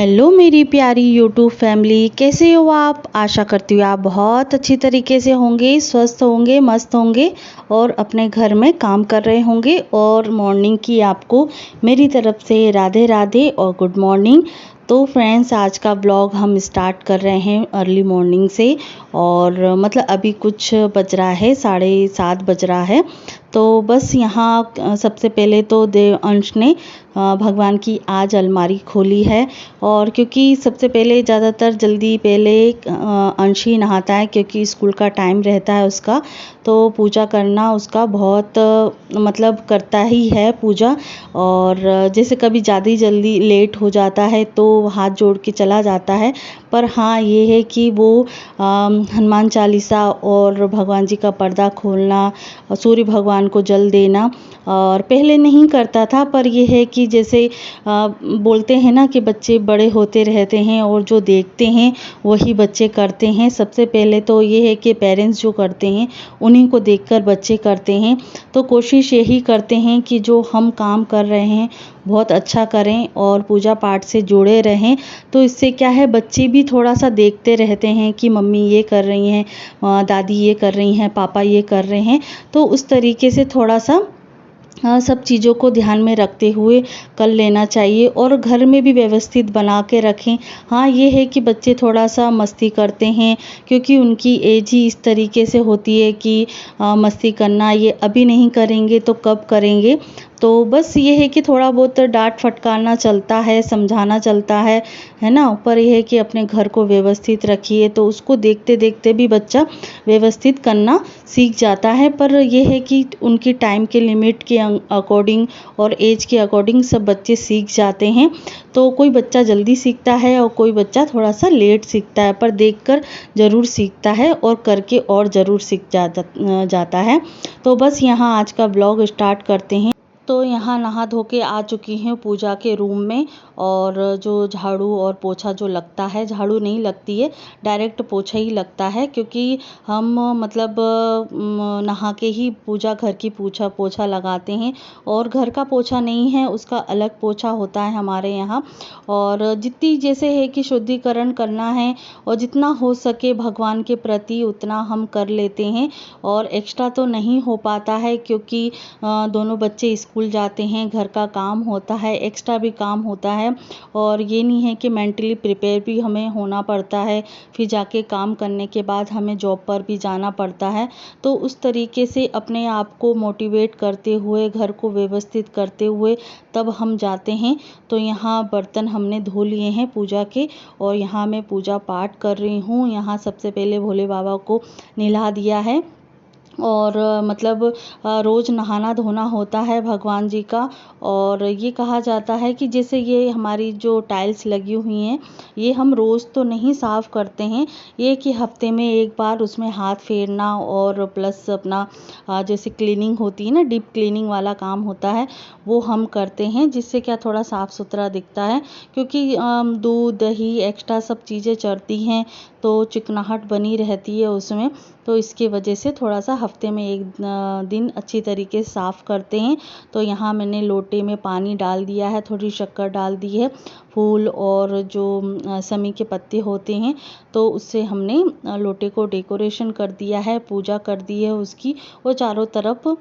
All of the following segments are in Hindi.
हेलो मेरी प्यारी यूट्यूब फैमिली, कैसे हो आप। आशा करती हूँ आप बहुत अच्छी तरीके से होंगे, स्वस्थ होंगे, मस्त होंगे और अपने घर में काम कर रहे होंगे। और मॉर्निंग की आपको मेरी तरफ से राधे राधे और गुड मॉर्निंग। तो फ्रेंड्स, आज का ब्लॉग हम स्टार्ट कर रहे हैं अर्ली मॉर्निंग से। और मतलब अभी कुछ बज रहा है, 7:30 बज रहा है। तो बस यहाँ सबसे पहले तो देव अंश ने भगवान की आज अलमारी खोली है। और क्योंकि सबसे पहले ज़्यादातर जल्दी पहले अंश ही नहाता है, क्योंकि स्कूल का टाइम रहता है उसका। तो पूजा करना उसका बहुत मतलब करता ही है पूजा। और जैसे कभी ज़्यादा जल्दी लेट हो जाता है तो हाथ जोड़ के चला जाता है। पर हाँ, ये है कि वो हनुमान चालीसा और भगवान जी का पर्दा खोलना और सूर्य भगवान को जल देना और पहले नहीं करता था। पर यह है कि जैसे बोलते हैं ना कि बच्चे बड़े होते रहते हैं और जो देखते हैं वही बच्चे करते हैं। सबसे पहले तो ये है कि पेरेंट्स जो करते हैं उन्हीं को देखकर बच्चे करते हैं। तो कोशिश यही करते हैं कि जो हम काम कर रहे हैं बहुत अच्छा करें और पूजा पाठ से जुड़े रहें। तो इससे क्या है, बच्चे भी थोड़ा सा देखते रहते हैं कि मम्मी ये कर रही हैं, दादी ये कर रही हैं, पापा ये कर रहे हैं। तो उस तरीके से थोड़ा सा सब चीज़ों को ध्यान में रखते हुए कर लेना चाहिए और घर में भी व्यवस्थित बना के रखें। हाँ, ये है कि बच्चे थोड़ा सा मस्ती करते हैं, क्योंकि उनकी एज ही इस तरीके से होती है कि मस्ती करना, ये अभी नहीं करेंगे तो कब करेंगे। तो बस ये है कि थोड़ा बहुत डांट फटकारना चलता है, समझाना चलता है ना। पर यह है कि अपने घर को व्यवस्थित रखिए, तो उसको देखते देखते भी बच्चा व्यवस्थित करना सीख जाता है। पर यह है कि उनकी टाइम के लिमिट के अकॉर्डिंग और एज के अकॉर्डिंग सब बच्चे सीख जाते हैं। तो कोई बच्चा जल्दी सीखता है और कोई बच्चा थोड़ा सा लेट सीखता है, पर देखकर ज़रूर सीखता है और करके और ज़रूर सीख जाता है। तो बस यहाँ आज का ब्लॉग स्टार्ट करते हैं। तो यहाँ नहा धो के आ चुकी हूँ पूजा के रूम में। और जो झाड़ू और पोछा जो लगता है, झाड़ू नहीं लगती है, डायरेक्ट पोछा ही लगता है, क्योंकि हम मतलब नहा के ही पूजा घर की पोछा लगाते हैं। और घर का पोछा नहीं है, उसका अलग पोछा होता है हमारे यहाँ। और जितनी जैसे है कि शुद्धिकरण करना है और जितना हो सके भगवान के प्रति उतना हम कर लेते हैं। और एक्स्ट्रा तो नहीं हो पाता है, क्योंकि दोनों बच्चे स्कूल जाते हैं, घर का काम होता है, एक्स्ट्रा भी काम होता है। और ये नहीं है कि मेंटली प्रिपेयर भी हमें होना पड़ता है, फिर जाके काम करने के बाद हमें जॉब पर भी जाना पड़ता है। तो उस तरीके से अपने आप को मोटिवेट करते हुए, घर को व्यवस्थित करते हुए तब हम जाते हैं। तो यहाँ बर्तन हमने धो लिए हैं पूजा के, और यहाँ मैं पूजा पाठ कर रही हूँ। यहाँ सबसे पहले भोले बाबा को नहला दिया है। और मतलब रोज़ नहाना धोना होता है भगवान जी का। और ये कहा जाता है कि जैसे ये हमारी जो टाइल्स लगी हुई हैं, ये हम रोज़ तो नहीं साफ़ करते हैं, ये कि हफ्ते में एक बार उसमें हाथ फेरना और प्लस अपना जैसे क्लीनिंग होती है ना, डीप क्लीनिंग वाला काम होता है, वो हम करते हैं। जिससे क्या थोड़ा साफ़ सुथरा दिखता है, क्योंकि दूध दही एक्स्ट्रा सब चीज़ें चढ़ती हैं तो चिकनाहट बनी रहती है उसमें। तो इसके वजह से थोड़ा सा हफ्ते में एक दिन अच्छी तरीके से साफ़ करते हैं। तो यहाँ मैंने लोटे में पानी डाल दिया है, थोड़ी शक्कर डाल दी है, फूल और जो समी के पत्ते होते हैं, तो उससे हमने लोटे को डेकोरेशन कर दिया है, पूजा कर दी है उसकी, और चारों तरफ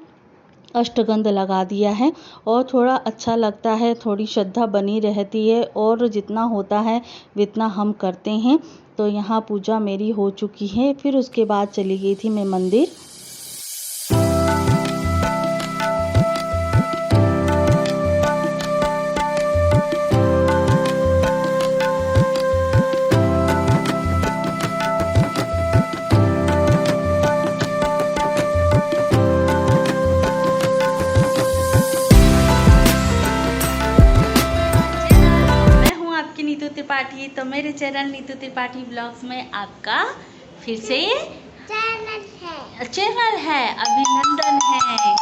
अष्टगंध लगा दिया है। और थोड़ा अच्छा लगता है, थोड़ी श्रद्धा बनी रहती है, और जितना होता है जितना हम करते हैं। तो यहाँ पूजा मेरी हो चुकी है, फिर उसके बाद चली गई थी मैं मंदिर। नीतू त्रिपाठी, तो मेरे चैनल नीतू त्रिपाठी ब्लॉग्स में आपका फिर से चैनल है, अभिनंदन है।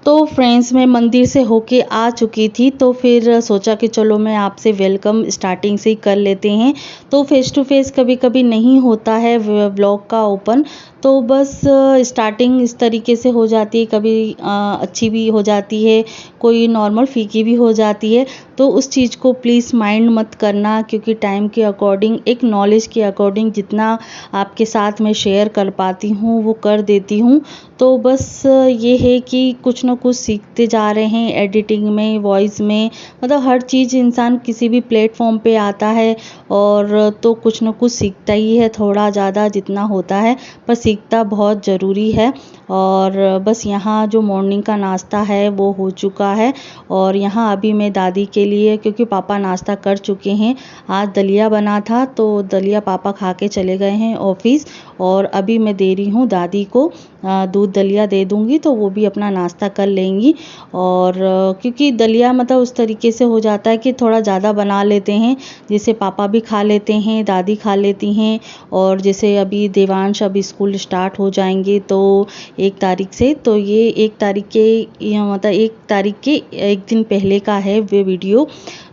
तो फ्रेंड्स मैं मंदिर से होके आ चुकी थी, तो फिर सोचा कि चलो मैं आपसे वेलकम स्टार्टिंग से ही कर लेते हैं। तो फेस टू फेस कभी कभी नहीं होता है व्लॉग का ओपन, तो बस स्टार्टिंग इस तरीके से हो जाती है, कभी अच्छी भी हो जाती है, कोई नॉर्मल फीकी भी हो जाती है। तो उस चीज़ को प्लीज़ माइंड मत करना, क्योंकि टाइम के अकॉर्डिंग, एक नॉलेज के अकॉर्डिंग जितना आपके साथ मैं शेयर कर पाती हूँ वो कर देती हूँ। तो बस ये है कि कुछ ना कुछ सीखते जा रहे हैं एडिटिंग में, वॉइस में, मतलब हर चीज़ इंसान किसी भी प्लेटफॉर्म पे आता है और तो कुछ ना कुछ सीखता ही है, थोड़ा ज़्यादा जितना होता है, पर सीखता बहुत ज़रूरी है। और बस यहाँ जो मॉर्निंग का नाश्ता है वो हो चुका है, और यहाँ अभी मैं दादी के लिए, क्योंकि पापा नाश्ता कर चुके हैं, आज दलिया बना था तो दलिया पापा खा के चले गए हैं ऑफिस, और अभी मैं दे रही हूँ दादी को दूध दलिया दे दूँगी, तो वो भी अपना नाश्ता कर लेंगी। और क्योंकि दलिया मतलब उस तरीके से हो जाता है कि थोड़ा ज़्यादा बना लेते हैं, जिसे पापा भी खा लेते हैं, दादी खा लेती हैं, और जैसे अभी देवांश अब स्कूल स्टार्ट हो जाएंगे तो 1 तारीख से, तो ये 1 तारीख के मतलब 1 तारीख के एक दिन पहले का है वे वीडियो।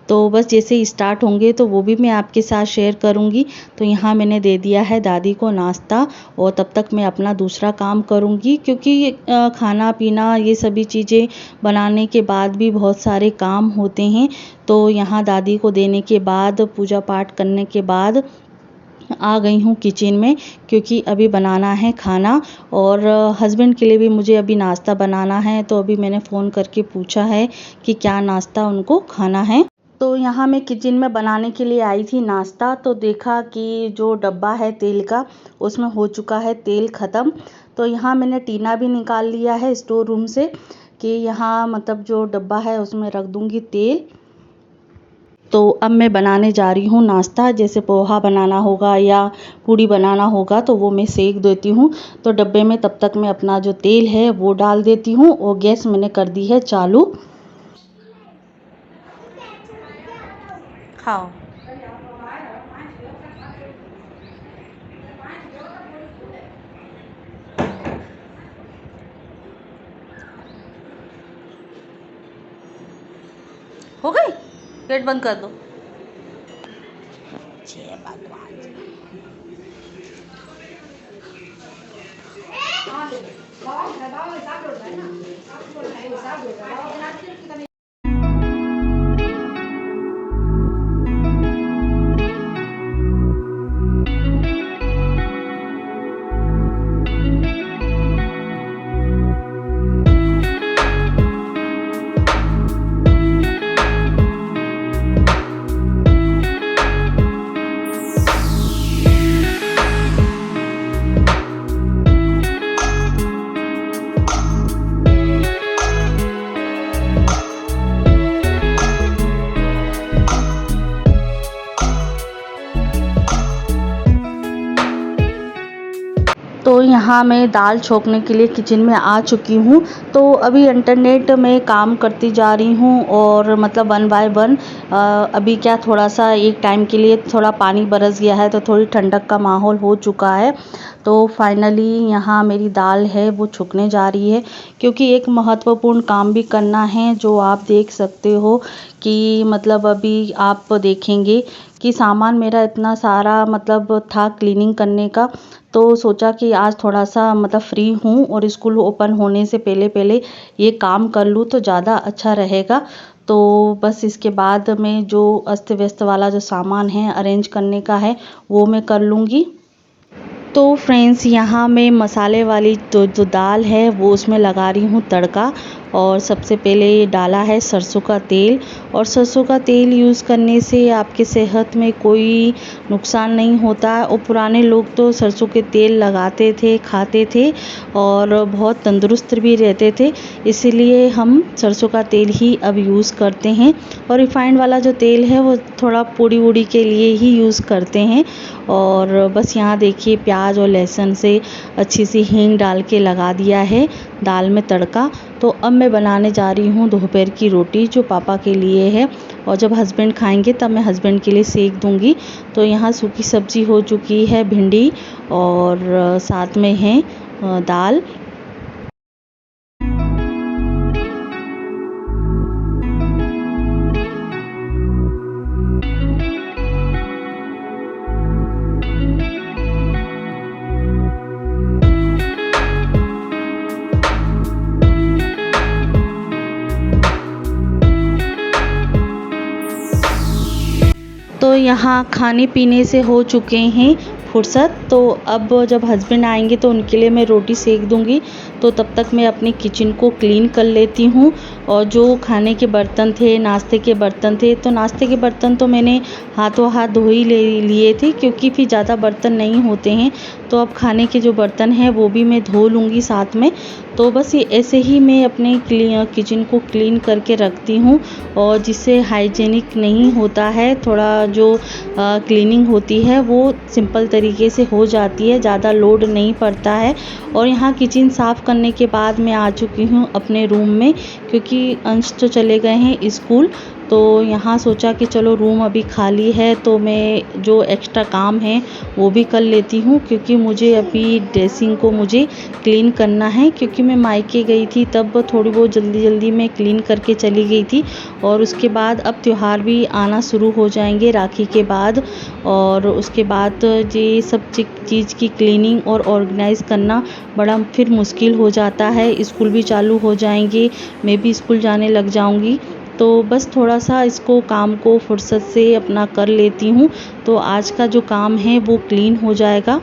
तो बस जैसे ही स्टार्ट होंगे तो वो भी मैं आपके साथ शेयर करूंगी। तो यहाँ मैंने दे दिया है दादी को नाश्ता, और तब तक मैं अपना दूसरा काम करूंगी, क्योंकि खाना पीना ये सभी चीज़ें बनाने के बाद भी बहुत सारे काम होते हैं। तो यहाँ दादी को देने के बाद, पूजा पाठ करने के बाद आ गई हूँ किचन में, क्योंकि अभी बनाना है खाना, और हस्बैंड के लिए भी मुझे अभी नाश्ता बनाना है। तो अभी मैंने फ़ोन करके पूछा है कि क्या नाश्ता उनको खाना है। तो यहाँ मैं किचन में बनाने के लिए आई थी नाश्ता, तो देखा कि जो डब्बा है तेल का उसमें हो चुका है तेल ख़त्म। तो यहाँ मैंने टीना भी निकाल लिया है स्टोर रूम से, कि यहाँ मतलब जो डब्बा है उसमें रख दूँगी तेल। तो अब मैं बनाने जा रही हूँ नाश्ता, जैसे पोहा बनाना होगा या पूड़ी बनाना होगा तो वो मैं सेक देती हूँ। तो डब्बे में तब तक मैं अपना जो तेल है वो डाल देती हूँ, और गैस मैंने कर दी है चालू। खाओ। हो गई, गेट बंद कर दो। तो यहाँ मैं दाल छोंकने के लिए किचन में आ चुकी हूँ। तो अभी इंटरनेट में काम करती जा रही हूँ, और मतलब 1 बाय 1 अभी क्या थोड़ा सा एक टाइम के लिए थोड़ा पानी बरस गया है, तो थोड़ी ठंडक का माहौल हो चुका है। तो फाइनली यहाँ मेरी दाल है वो छुकने जा रही है, क्योंकि एक महत्वपूर्ण काम भी करना है, जो आप देख सकते हो कि मतलब अभी आप देखेंगे कि सामान मेरा इतना सारा मतलब था क्लीनिंग करने का। तो सोचा कि आज थोड़ा सा मतलब फ्री हूँ और स्कूल ओपन होने से पहले पहले ये काम कर लूँ तो ज़्यादा अच्छा रहेगा। तो बस इसके बाद में जो अस्त व्यस्त वाला जो सामान है अरेंज करने का है वो मैं कर लूँगी। तो फ्रेंड्स यहाँ मैं मसाले वाली जो दाल है वो उसमें लगा रही हूँ तड़का। और सबसे पहले ये डाला है सरसों का तेल, और सरसों का तेल यूज़ करने से आपके सेहत में कोई नुकसान नहीं होता, और पुराने लोग तो सरसों के तेल लगाते थे, खाते थे, और बहुत तंदुरुस्त भी रहते थे। इसीलिए हम सरसों का तेल ही अब यूज़ करते हैं, और रिफाइंड वाला जो तेल है वो थोड़ा पूड़ी वूड़ी के लिए ही यूज़ करते हैं। और बस यहाँ देखिए प्याज और लहसुन से अच्छी सी हींग डाल के लगा दिया है दाल में तड़का। तो अब मैं बनाने जा रही हूँ दोपहर की रोटी, जो पापा के लिए है, और जब हस्बैंड खाएंगे तब मैं हस्बैंड के लिए सेक दूंगी। तो यहाँ सूखी सब्जी हो चुकी है, भिंडी, और साथ में है दाल। तो यहाँ खाने पीने से हो चुके हैं फुर्सत। तो अब जब हस्बैंड आएंगे तो उनके लिए मैं रोटी सेक दूंगी। तो तब तक मैं अपनी किचन को क्लीन कर लेती हूँ। और जो खाने के बर्तन थे, नाश्ते के बर्तन थे, तो नाश्ते के बर्तन तो मैंने हाथों हाथ धो ही लिए थे, क्योंकि फिर ज़्यादा बर्तन नहीं होते हैं। तो अब खाने के जो बर्तन हैं वो भी मैं धो लूँगी साथ में। तो बस ये ऐसे ही मैं अपने किचन को क्लीन करके रखती हूँ, और जिससे हाइजीनिक नहीं होता है, थोड़ा जो क्लीनिंग होती है वो सिंपल तरीके से हो जाती है, ज़्यादा लोड नहीं पड़ता है। और यहाँ किचन साफ़ करने के बाद मैं आ चुकी हूँ अपने रूम में, क्योंकि अंश तो चले गए हैं स्कूल। तो यहाँ सोचा कि चलो रूम अभी खाली है तो मैं जो एक्स्ट्रा काम है वो भी कर लेती हूँ, क्योंकि मुझे अभी ड्रेसिंग को मुझे क्लीन करना है। क्योंकि मैं मायके गई थी तब थोड़ी बहुत जल्दी मैं क्लीन करके चली गई थी, और उसके बाद अब त्यौहार भी आना शुरू हो जाएंगे राखी के बाद। और उसके बाद ये सब चीज़ की क्लीनिंग और ऑर्गेनाइज़ करना बड़ा फिर मुश्किल हो जाता है। स्कूल भी चालू हो जाएंगे, मैं भी स्कूल जाने लग जाऊंगी। तो बस थोड़ा सा इसको काम को फुर्सत से अपना कर लेती हूँ, तो आज का जो काम है वो क्लीन हो जाएगा।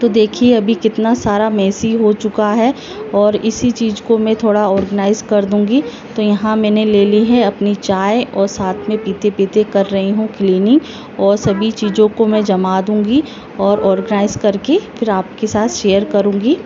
तो देखिए अभी कितना सारा मेसी हो चुका है, और इसी चीज़ को मैं थोड़ा ऑर्गेनाइज़ कर दूंगी। तो यहाँ मैंने ले ली है अपनी चाय, और साथ में पीते पीते कर रही हूँ क्लीनिंग, और सभी चीज़ों को मैं जमा दूंगी और ऑर्गेनाइज़ करके फिर आपके साथ शेयर करूँगी।